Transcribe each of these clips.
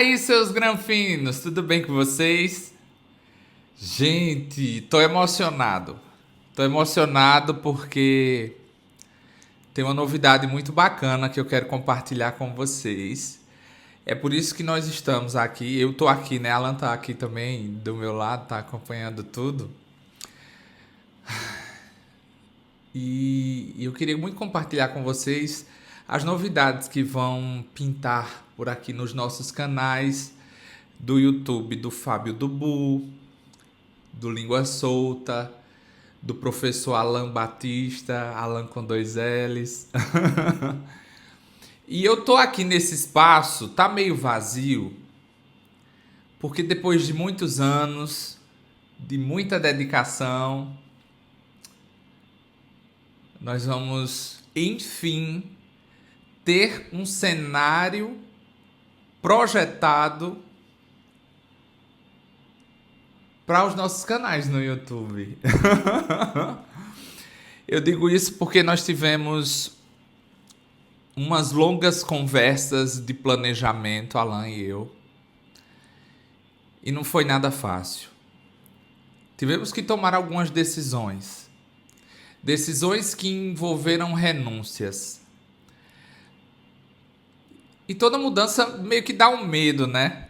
aí, seus granfinos, tudo bem com vocês? Gente, tô emocionado. Tô emocionado porque tem uma novidade muito bacana que eu quero compartilhar com vocês. É por isso que nós estamos aqui. Eu tô aqui, né? Alan tá aqui também do meu lado, tá acompanhando tudo. E eu queria muito compartilhar com vocês as novidades que vão pintar por aqui nos nossos canais do YouTube do Fábio Dubu, do Língua Solta, do professor Alan Batista, Alan com dois L's. E eu tô aqui nesse espaço, tá meio vazio, porque depois de muitos anos, de muita dedicação, nós vamos, enfim, ter um cenário projetado para os nossos canais no YouTube. Eu digo isso porque nós tivemos umas longas conversas de planejamento, Alan e eu, e não foi nada fácil. Tivemos que tomar algumas decisões. Decisões que envolveram renúncias. E toda mudança meio que dá um medo, né?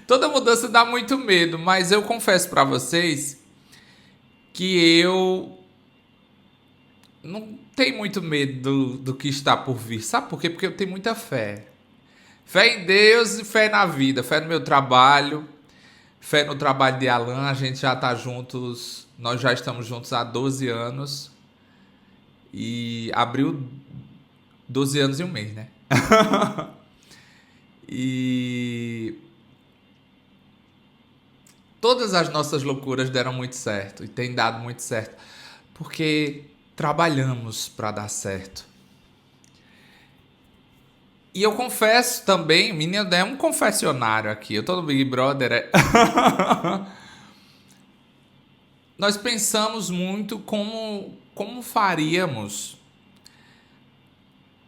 Toda mudança dá muito medo, mas eu confesso para vocês que eu não tenho muito medo do que está por vir. Sabe por quê? Porque eu tenho muita fé. Fé em Deus e fé na vida. Fé no meu trabalho, fé no trabalho de Alan. A gente já está juntos, nós já estamos juntos há 12 anos. E abriu 12 anos e um mês, né? E todas as nossas loucuras deram muito certo e tem dado muito certo, porque trabalhamos para dar certo. E eu confesso também, menino, é um confessionário aqui. Eu tô no Big Brother. Nós pensamos muito como faríamos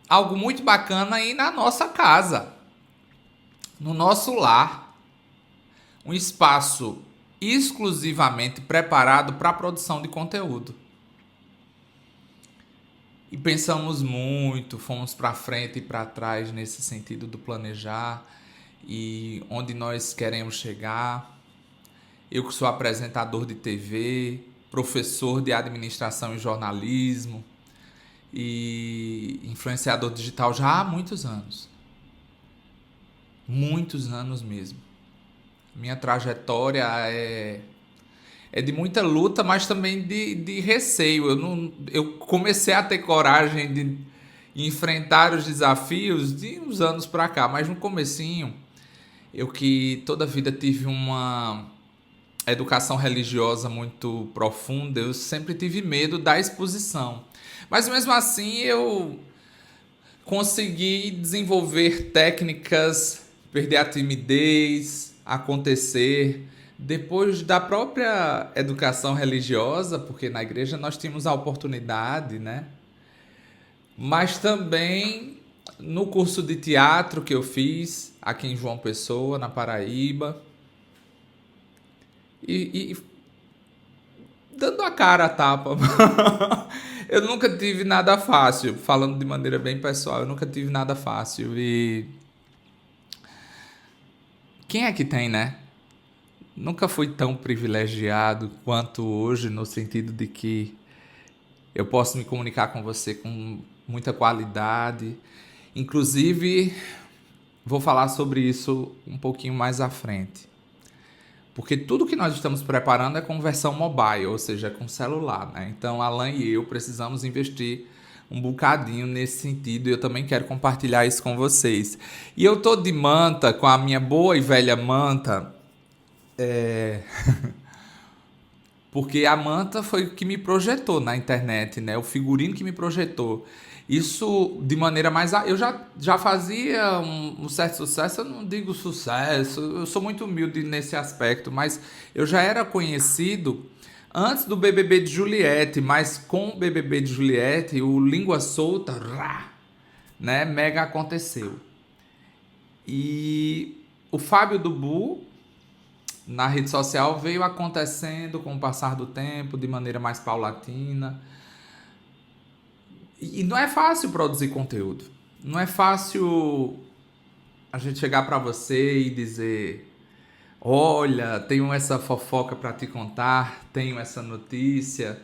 algo muito bacana aí na nossa casa, no nosso lar. Um espaço exclusivamente preparado para a produção de conteúdo. E pensamos muito, fomos para frente e para trás nesse sentido do planejar e onde nós queremos chegar. Eu que sou apresentador de TV, professor de administração e jornalismo e influenciador digital já há muitos anos. Muitos anos mesmo. Minha trajetória é de muita luta, mas também de receio. Eu comecei a ter coragem de enfrentar os desafios de uns anos para cá, mas no comecinho, eu que toda a vida tive uma educação religiosa muito profunda, eu sempre tive medo da exposição. Mas mesmo assim, eu consegui desenvolver técnicas, perder a timidez, acontecer depois da própria educação religiosa, porque na igreja nós tínhamos a oportunidade, né? Mas também no curso de teatro que eu fiz aqui em João Pessoa, na Paraíba, e dando a cara a tapa. Eu nunca tive nada fácil, falando de maneira bem pessoal, eu nunca tive nada fácil. E quem é que tem, né? Nunca fui tão privilegiado quanto hoje, no sentido de que eu posso me comunicar com você com muita qualidade. Inclusive, vou falar sobre isso um pouquinho mais à frente. Porque tudo que nós estamos preparando é com versão mobile, ou seja, com celular, né? Então, Alan e eu precisamos investir um bocadinho nesse sentido e eu também quero compartilhar isso com vocês. E eu tô de manta, com a minha boa e velha manta, porque a manta foi o que me projetou na internet, né? O figurino que me projetou. Isso de maneira mais. Eu já fazia um certo sucesso, eu não digo sucesso, eu sou muito humilde nesse aspecto, mas eu já era conhecido antes do BBB de Juliette, mas com o BBB de Juliette, o Língua Solta, né? Mega aconteceu. E o Fábio do Bu, na rede social, veio acontecendo com o passar do tempo, de maneira mais paulatina. E não é fácil produzir conteúdo. Não é fácil a gente chegar para você e dizer: olha, tenho essa fofoca para te contar, tenho essa notícia.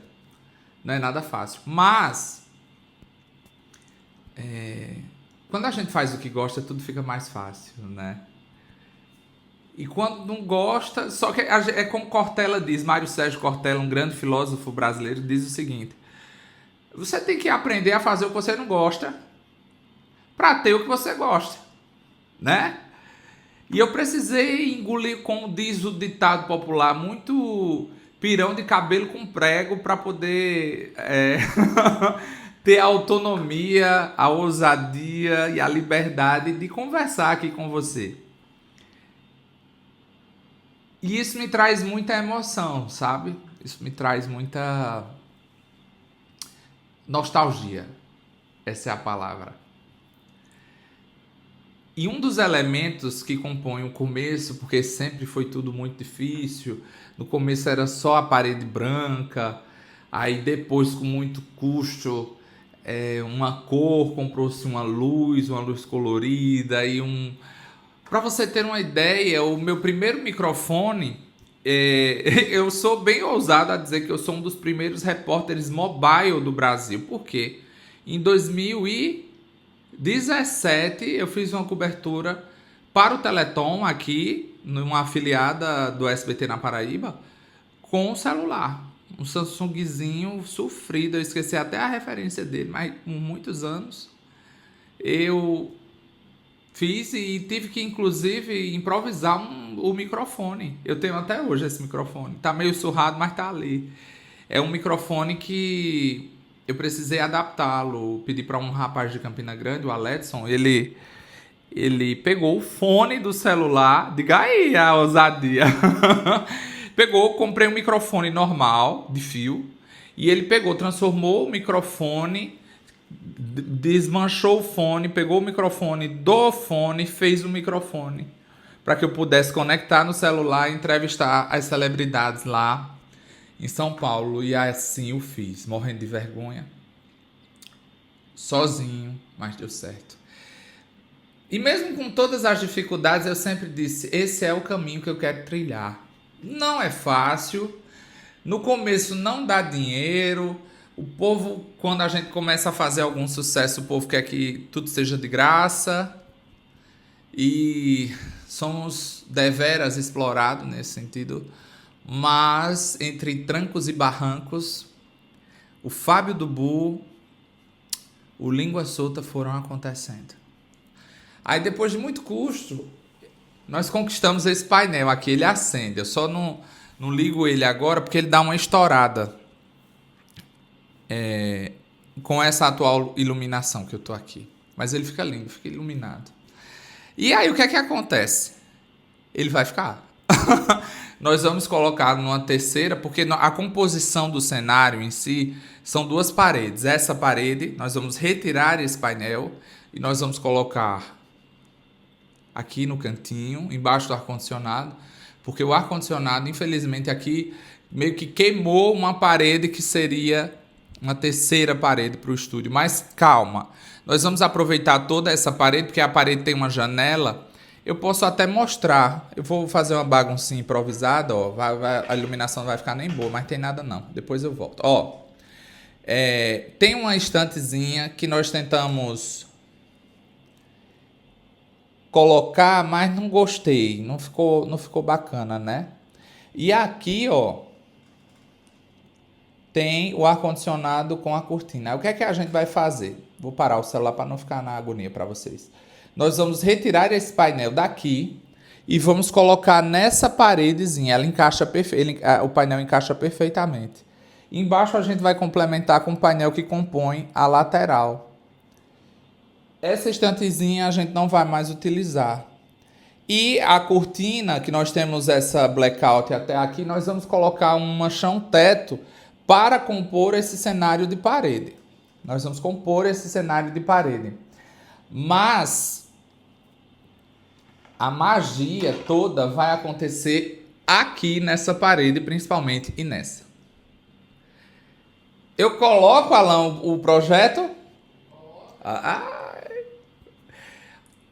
Não é nada fácil. Mas, quando a gente faz o que gosta, tudo fica mais fácil, né? E quando não gosta... Só que é como Cortella diz, Mário Sérgio Cortella, um grande filósofo brasileiro, diz o seguinte: você tem que aprender a fazer o que você não gosta para ter o que você gosta, né? E eu precisei engolir, como diz o ditado popular, muito pirão de cabelo com prego para poder ter a autonomia, a ousadia e a liberdade de conversar aqui com você. E isso me traz muita emoção, sabe? Isso me traz muita nostalgia. Essa é a palavra. E um dos elementos que compõem o começo, porque sempre foi tudo muito difícil, no começo era só a parede branca, aí depois, com muito custo, uma cor, comprou-se uma luz colorida, e Para você ter uma ideia, o meu primeiro microfone, eu sou bem ousado a dizer que eu sou um dos primeiros repórteres mobile do Brasil. Por quê? Em 2017, eu fiz uma cobertura para o Teleton aqui, numa afiliada do SBT na Paraíba, com o celular. Um Samsungzinho sofrido, eu esqueci até a referência dele, mas por muitos anos eu fiz e tive que, inclusive, improvisar o microfone. Eu tenho até hoje esse microfone. Tá meio surrado, mas tá ali. É um microfone que eu precisei adaptá-lo. Pedi para um rapaz de Campina Grande, o Aledson. Ele pegou o fone do celular. Diga aí a ousadia. Comprei um microfone normal, de fio. E ele transformou o microfone, desmanchou o fone, pegou o microfone do fone, fez o microfone para que eu pudesse conectar no celular e entrevistar as celebridades lá em São Paulo. E assim eu fiz, morrendo de vergonha, sozinho, mas deu certo. E mesmo com todas as dificuldades, eu sempre disse: esse é o caminho que eu quero trilhar. Não é fácil, no começo não dá dinheiro. O povo, quando a gente começa a fazer algum sucesso, o povo quer que tudo seja de graça. E somos deveras explorados nesse sentido. Mas, entre trancos e barrancos, o Fábio do Bu, o Língua Solta foram acontecendo. Aí, depois de muito custo, nós conquistamos esse painel. Aqui ele acende. Eu só não ligo ele agora porque ele dá uma estourada. Com essa atual iluminação que eu tô aqui. Mas ele fica lindo, fica iluminado. E aí o que é que acontece? Ele vai ficar. Nós vamos colocar numa terceira, porque a composição do cenário em si são duas paredes. Essa parede, nós vamos retirar esse painel e nós vamos colocar aqui no cantinho, embaixo do ar-condicionado, porque o ar-condicionado, infelizmente, aqui meio que queimou uma parede que seria uma terceira parede para o estúdio. Mas calma, nós vamos aproveitar toda essa parede, porque a parede tem uma janela. Eu posso até mostrar. Eu vou fazer uma baguncinha improvisada, ó. A iluminação não vai ficar nem boa, mas tem nada não. Depois eu volto. Ó, tem uma estantezinha que nós tentamos colocar, mas não gostei. Não ficou bacana, né? E aqui, ó, tem o ar-condicionado com a cortina. Aí, o que é que a gente vai fazer? Vou parar o celular para não ficar na agonia para vocês. Nós vamos retirar esse painel daqui e vamos colocar nessa paredezinha. Ela encaixa o painel encaixa perfeitamente. Embaixo a gente vai complementar com o painel que compõe a lateral. Essa estantezinha a gente não vai mais utilizar. E a cortina, que nós temos essa blackout até aqui, nós vamos colocar um chão-teto para compor esse cenário de parede. Nós vamos compor esse cenário de parede. Mas A magia toda vai acontecer aqui nessa parede, principalmente, e nessa. Eu coloco, Alan, o projeto. Ah,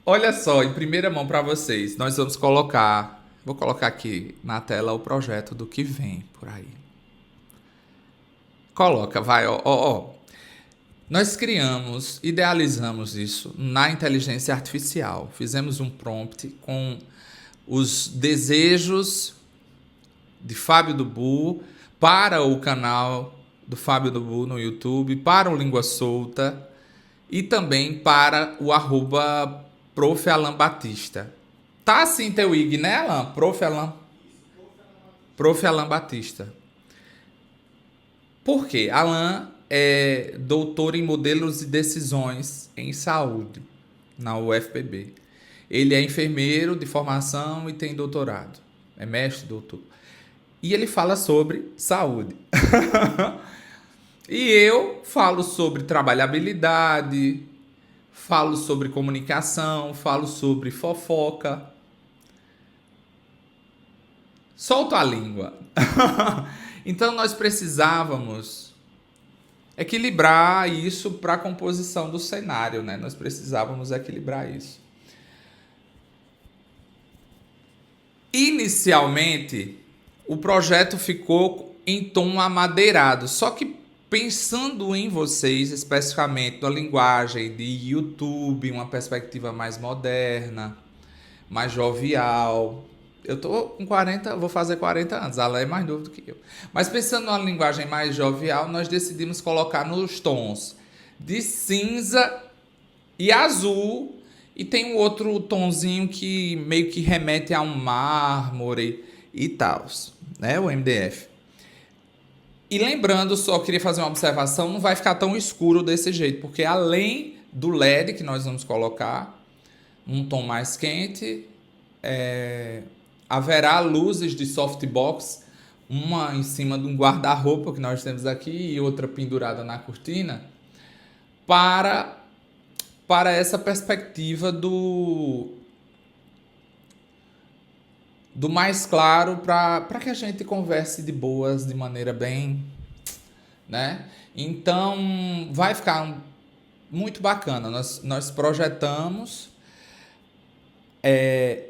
olha só, em primeira mão para vocês, nós vamos colocar. Vou colocar aqui na tela o projeto do que vem por aí. Coloca, vai, ó. Nós criamos, idealizamos isso na inteligência artificial. Fizemos um prompt com os desejos de Fábio do Bu para o canal do Fábio do Bu no YouTube, para o Língua Solta e também para o @Prof. Alan Batista. Tá assim teu IG, né, Alan? Prof. Alan Batista. Por quê? Alan é doutor em modelos e decisões em saúde na UFPB. Ele é enfermeiro de formação e tem doutorado. É mestre, doutor. E ele fala sobre saúde. E eu falo sobre trabalhabilidade, falo sobre comunicação, falo sobre fofoca. Solto a língua. Então nós precisávamos equilibrar isso para a composição do cenário, né? Nós precisávamos equilibrar isso. Inicialmente, o projeto ficou em tom amadeirado, só que pensando em vocês, especificamente na linguagem de YouTube, uma perspectiva mais moderna, mais jovial. Eu tô com 40, vou fazer 40 anos, ela é mais novo do que eu. Mas pensando numa linguagem mais jovial, nós decidimos colocar nos tons de cinza e azul, e tem um outro tonzinho que meio que remete a um mármore e tal, né? O MDF. E lembrando, só queria fazer uma observação, não vai ficar tão escuro desse jeito, porque além do LED que nós vamos colocar, um tom mais quente, haverá luzes de softbox, uma em cima de um guarda-roupa que nós temos aqui e outra pendurada na cortina, para essa perspectiva do mais claro, para que a gente converse de boas, de maneira bem, né? Então, vai ficar muito bacana. Nós projetamos,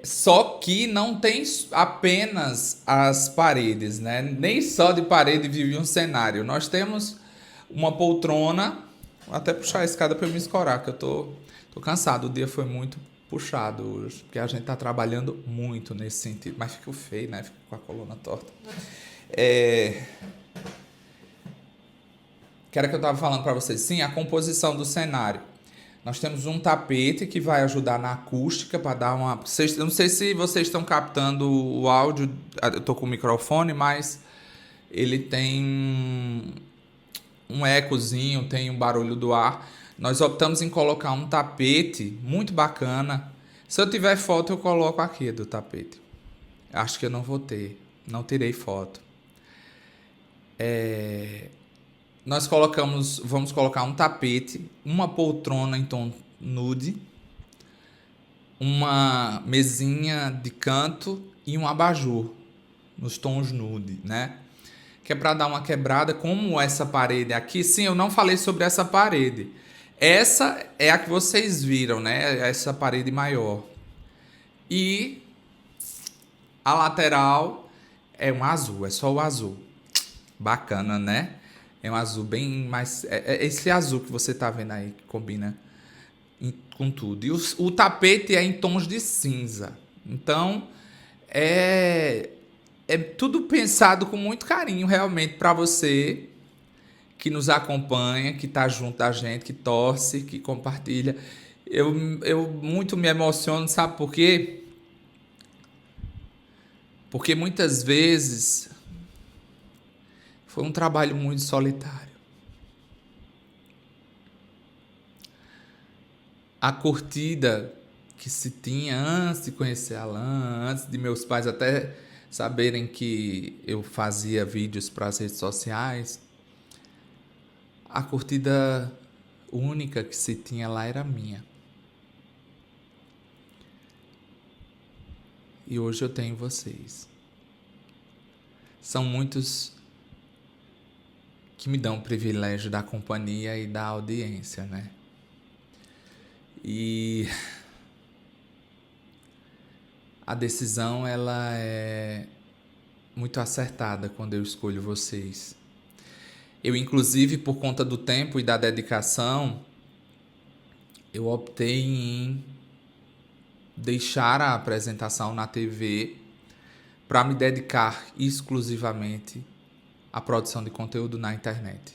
só que não tem apenas as paredes, né? Nem só de parede vive um cenário. Nós temos uma poltrona, vou até puxar a escada para eu me escorar, que eu tô cansado. O dia foi muito puxado hoje, porque a gente tá trabalhando muito nesse sentido. Mas ficou feio, né? Fica com a coluna torta. Que era que eu estava falando para vocês. Sim, a composição do cenário. Nós temos um tapete que vai ajudar na acústica para dar uma... eu não sei se vocês estão captando o áudio. Eu tô com o microfone, mas ele tem um ecozinho, tem um barulho do ar. Nós optamos em colocar um tapete muito bacana. Se eu tiver foto, eu coloco aqui do tapete. Acho que eu não vou ter. Não tirei foto. Nós vamos colocar um tapete, uma poltrona em tom nude, uma mesinha de canto e um abajur nos tons nude, né? Que é para dar uma quebrada, como essa parede aqui. Sim, eu não falei sobre essa parede. Essa é a que vocês viram, né? Essa parede maior. E a lateral é um azul, é só o azul. Bacana, né? É um azul bem mais... É esse azul que você tá vendo aí, que combina com tudo. E o tapete é em tons de cinza. Então, é tudo pensado com muito carinho, realmente, para você que nos acompanha, que tá junto da gente, que torce, que compartilha. Eu muito me emociono, sabe por quê? Porque muitas vezes foi um trabalho muito solitário. A curtida que se tinha antes de conhecer a Alan, antes de meus pais até saberem que eu fazia vídeos para as redes sociais, a curtida única que se tinha lá era minha. e hoje eu tenho vocês. São muitos que me dão o privilégio da companhia e da audiência, né? E a decisão, ela é muito acertada quando eu escolho vocês. Eu, inclusive, por conta do tempo e da dedicação, eu optei em deixar a apresentação na TV para me dedicar exclusivamente à produção de conteúdo na internet.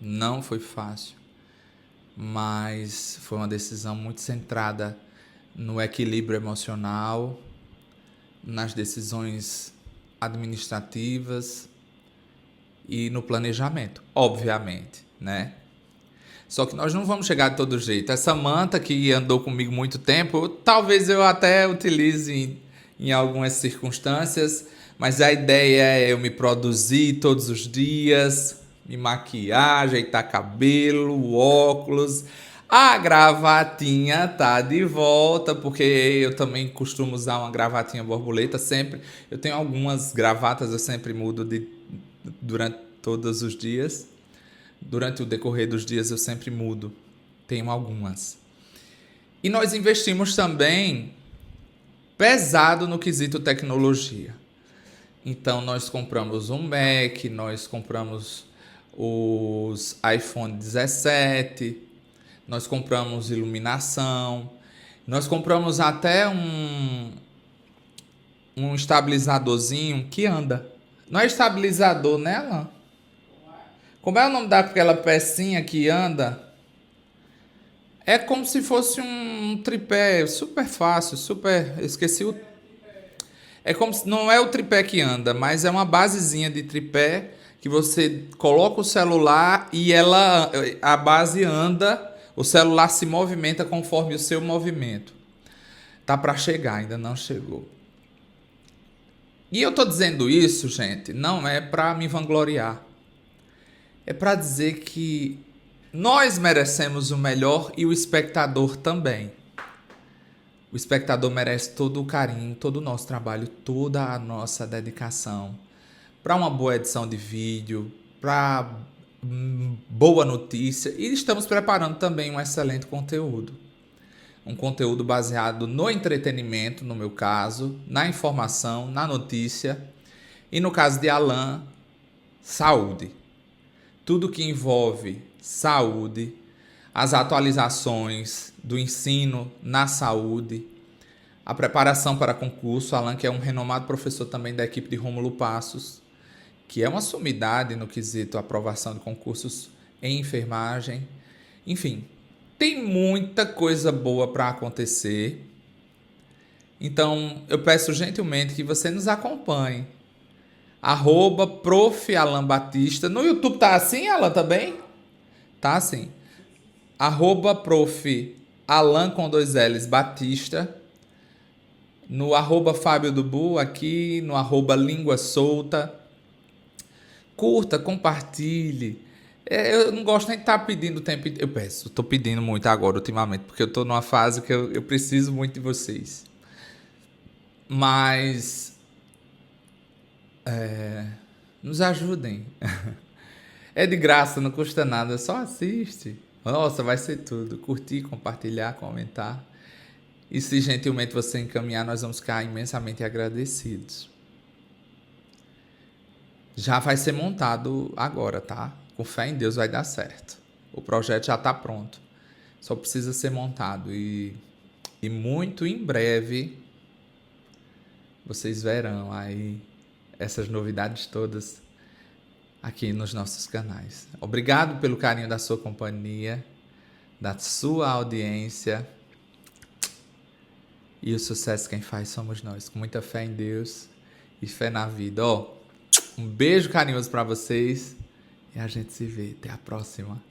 Não foi fácil, mas foi uma decisão muito centrada no equilíbrio emocional, nas decisões administrativas e no planejamento, obviamente, né? Só que nós não vamos chegar de todo jeito. Essa manta que andou comigo muito tempo, talvez eu até utilize em algumas circunstâncias, mas a ideia é eu me produzir todos os dias, me maquiar, ajeitar cabelo, óculos. A gravatinha tá de volta, porque eu também costumo usar uma gravatinha borboleta sempre. Eu tenho algumas gravatas, eu sempre mudo durante todos os dias. Durante o decorrer dos dias eu sempre mudo. Tenho algumas. E nós investimos também pesado no quesito tecnologia. Então nós compramos um Mac, nós compramos os iPhone 17, nós compramos iluminação, nós compramos até um estabilizadorzinho que anda. Não é estabilizador, né, Alan? Como é o nome daquela pecinha que anda? É como se fosse um tripé, super fácil, super... Esqueci o... É como se... Não é o tripé que anda, mas é uma basezinha de tripé que você coloca o celular e ela... A base anda, o celular se movimenta conforme o seu movimento. Tá para chegar, ainda não chegou. E eu tô dizendo isso, gente, não é para me vangloriar. É para dizer que nós merecemos o melhor e o espectador também. O espectador merece todo o carinho, todo o nosso trabalho, toda a nossa dedicação para uma boa edição de vídeo, para boa notícia, e estamos preparando também um excelente conteúdo. Um conteúdo baseado no entretenimento, no meu caso, na informação, na notícia e, no caso de Alan, saúde. Tudo que envolve saúde, as atualizações do ensino na saúde, a preparação para concurso. Alan, que é um renomado professor também da equipe de Rômulo Passos, que é uma sumidade no quesito aprovação de concursos em enfermagem. Enfim, tem muita coisa boa para acontecer. Então, eu peço gentilmente que você nos acompanhe. @Prof. Alan Batista. No YouTube tá assim, Alan, também? Tá assim. @Prof. Alan com 2 L's Batista. No @Fábio Dubu, aqui no @Língua Solta. Curta, compartilhe. Eu não gosto nem de estar pedindo o tempo. Eu peço, estou pedindo muito agora, ultimamente, porque eu estou numa fase que eu preciso muito de vocês. Mas nos ajudem. É de graça, não custa nada, só assiste. Nossa, vai ser tudo. Curtir, compartilhar, comentar. E se gentilmente você encaminhar, nós vamos ficar imensamente agradecidos. Já vai ser montado agora, tá? Com fé em Deus vai dar certo. O projeto já está pronto. Só precisa ser montado. E muito em breve vocês verão aí essas novidades todas aqui nos nossos canais. Obrigado pelo carinho da sua companhia, da sua audiência. E o sucesso quem faz somos nós. Com muita fé em Deus e fé na vida. Um beijo carinhoso para vocês e a gente se vê. Até a próxima.